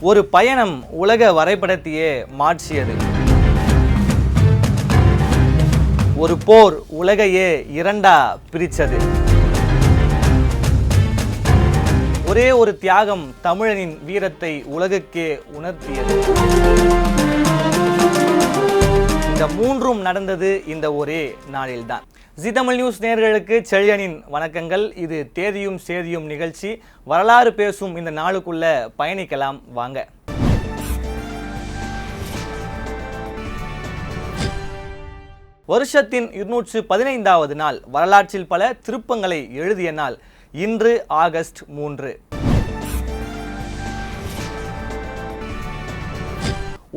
ஒரு பயணம் உலக வரைபடத்தையே மாற்றியது. ஒரு போர் உலகையே இரண்டா பிரித்தது. ஒரே ஒரு தியாகம் தமிழனின் வீரத்தை உலகுக்கே உணர்த்தியது. இந்த மூன்றும் நடந்தது இந்த ஒரே நாளில்தான். ஜீ தமிழ் நியூஸ் நேயர்களுக்கு செழியனின் வணக்கங்கள். இது தேதியும் சேதியும் நிகழ்ச்சி. வரலாறு பேசும் இந்த நாளுக்குள்ள பயணிக்கலாம் வாங்க. வருஷத்தின் 215வது நாள், வரலாற்றில் பல திருப்பங்களை எழுதிய நாள் இன்று ஆகஸ்ட் 3.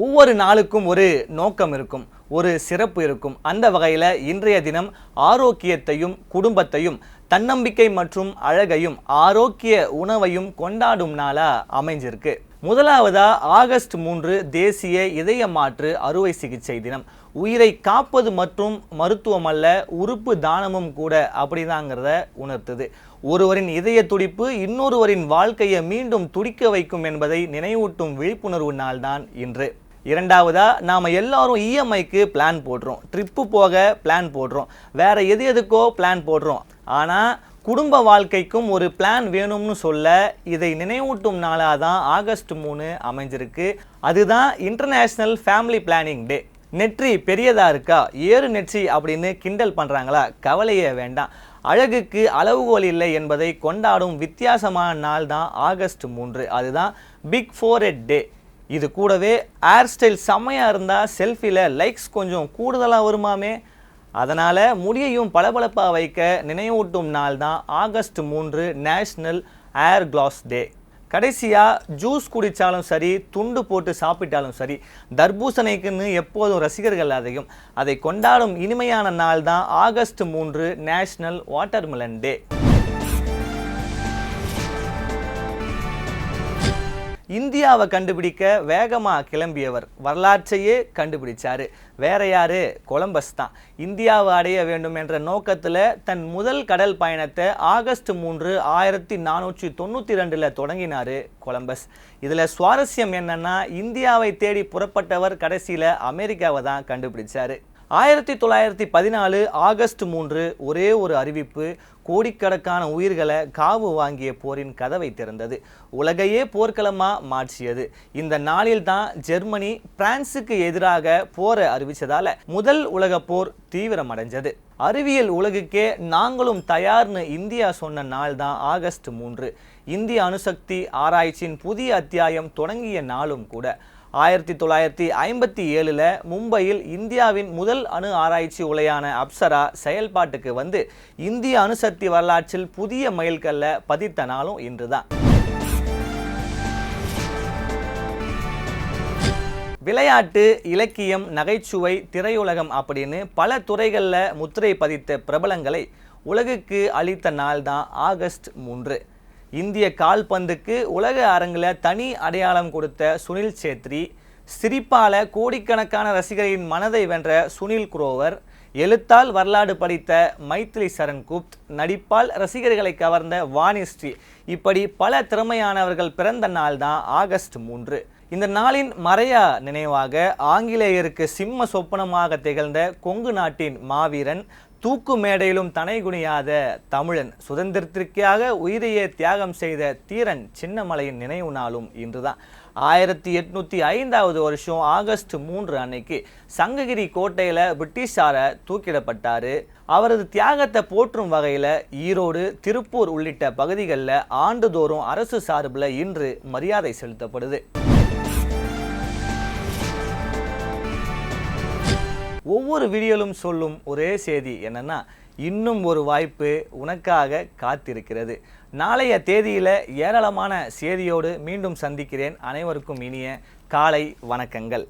ஒவ்வொரு நாளுக்கும் ஒரு நோக்கம் இருக்கும், ஒரு சிறப்பு இருக்கும். அந்த வகையில் இன்றைய தினம் ஆரோக்கியத்தையும் குடும்பத்தையும் தன்னம்பிக்கை மற்றும் அழகையும் ஆரோக்கிய உணவையும் கொண்டாடும் நாளா அமைஞ்சிருக்கு. முதலாவதா ஆகஸ்ட் 3 தேசிய இதய மாற்று அறுவை சிகிச்சை தினம். உயிரை காப்பது மற்றும் மருத்துவம் அல்ல, உறுப்பு தானமும் கூட அப்படிதாங்கிறத உணர்த்துது. ஒருவரின் இதய துடிப்பு இன்னொருவரின் வாழ்க்கையை மீண்டும் துடிக்க வைக்கும் என்பதை நினைவூட்டும் விழிப்புணர்வு நாள் தான் இன்று. இரண்டாவதா நாம் எல்லாரும் இஎம்ஐக்கு பிளான் போடுறோம், ட்ரிப்பு போக பிளான் போடுறோம், வேற எதுக்கோ பிளான் போடுறோம். ஆனால் குடும்ப வாழ்க்கைக்கும் ஒரு பிளான் வேணும்னு சொல்ல இதை நினைவூட்டும் நாளாக தான் ஆகஸ்ட் 3 அமைஞ்சிருக்கு. அதுதான் இன்டர்நேஷ்னல் ஃபேமிலி பிளானிங் டே. நெற்றி பெரியதா இருக்கா, ஏறு நெற்றி அப்படின்னு கிண்டல் பண்ணுறாங்களா? கவலையே வேண்டாம். அழகுக்கு அளவுகோல் இல்லை என்பதை கொண்டாடும் வித்தியாசமான நாள் தான் ஆகஸ்ட் 3. அதுதான் பிக் ஃபோர்ஹெட் டே. இது கூடவே ஹேர் ஸ்டைல் செம்மையாக இருந்தால் செல்ஃபியில் லைக்ஸ் கொஞ்சம் கூடுதலாக வருமாமே. அதனால் முடியையும் பளபளப்பாக வைக்க நினைவூட்டும் நாள் தான் August 3 national hair glass day. கடைசியாக ஜூஸ் குடித்தாலும் சரி, துண்டு போட்டு சாப்பிட்டாலும் சரி, தர்பூசணிக்குன்னு எப்போதும் ரசிகர்கள் அதை கொண்டாடும் இனிமையான நாள் தான் ஆகஸ்ட் 3 நேஷ்னல் வாட்டர்மெலன் டே. இந்தியாவை கண்டுபிடிக்க வேகமாக கிளம்பியவர், வரலாற்றையே கண்டுபிடிச்சாரு. வேற யாரு? கொலம்பஸ் தான். இந்தியாவை அடைய வேண்டும் என்ற நோக்கத்தில் தன் முதல் கடல் பயணத்தை ஆகஸ்ட் 3 1492 தொடங்கினார் கொலம்பஸ். இதில் சுவாரஸ்யம் என்னன்னா, இந்தியாவை தேடி புறப்பட்டவர் கடைசியில் அமெரிக்காவை தான் கண்டுபிடிச்சாரு. 1914 ஆகஸ்ட் 3 ஒரே ஒரு அறிவிப்பு கோடிக்கணக்கான உயிர்களை காவு வாங்கிய போரின் கதவை திறந்தது, உலகையே போர்க்களமாக மாற்றியது. இந்த நாளில் தான் ஜெர்மனி பிரான்சுக்கு எதிராக போரை அறிவித்ததால் முதல் உலக போர் தீவிரமடைஞ்சது. அறிவியல் உலகுக்கே நாங்களும் தயார்னு இந்தியா சொன்ன நாள் தான் ஆகஸ்ட் 3. இந்திய அணுசக்தி ஆராய்ச்சியின் புதிய அத்தியாயம் தொடங்கிய நாளும் கூட. 1957 மும்பையில் இந்தியாவின் முதல் அணு ஆராய்ச்சி உலையான அப்சரா செயல்பாட்டுக்கு வந்து இந்திய அணுசக்தி வரலாற்றில் புதிய மைல்கல்லை பதித்த நாளும் இன்றுதான். விளையாட்டு, இலக்கியம், நகைச்சுவை, திரையுலகம் அப்படின்னு பல துறைகளில் முத்திரை பதித்த பிரபலங்களை உலகுக்கு அளித்த நாள் தான் ஆகஸ்ட் 3. இந்திய கால்பந்துக்கு உலக அரங்கில் தனி அடையாளம் கொடுத்த சுனில் சேத்ரி, சிரிப்பால கோடிக்கணக்கான ரசிகரின் மனதை வென்ற சுனில் குரோவர், எழுத்தால் வரலாறு படித்த மைத்ரி சரண் குப்த், நடிப்பால் ரசிகர்களை கவர்ந்த வாணிஸ்ரீ, இப்படி பல திறமையானவர்கள் பிறந்த நாள் தான் ஆகஸ்ட் 3. இந்த நாளின் மறையா நினைவாக ஆங்கிலேயருக்கு சிம்ம சொப்பனமாக திகழ்ந்த கொங்கு நாட்டின் மாவீரன், தூக்கு மேடையிலும் தனை குனியாத தமிழன், சுதந்திரத்திற்காக உயிரையே தியாகம் செய்த தீரன் சின்னமலையின் நினைவு நாளும் இன்றுதான். 1805வது வருஷம் ஆகஸ்ட் 3 அன்னைக்கு சங்ககிரி கோட்டையில் பிரிட்டிஷாரை தூக்கிடப்பட்டார். அவரது தியாகத்தை போற்றும் வகையில் ஈரோடு, திருப்பூர் உள்ளிட்ட பகுதிகளில் ஆண்டுதோறும் அரசு சார்பில் இன்று மரியாதை செலுத்தப்படுது. ஒவ்வொரு வீடியோலும் சொல்லும் ஒரே செய்தி என்னன்னா, இன்னும் ஒரு வாய்ப்பு உனக்காக காத்திருக்கிறது. நாளைய தேதியில் ஏராளமான செய்தியோடு மீண்டும் சந்திக்கிறேன். அனைவருக்கும் இனிய காலை வணக்கங்கள்.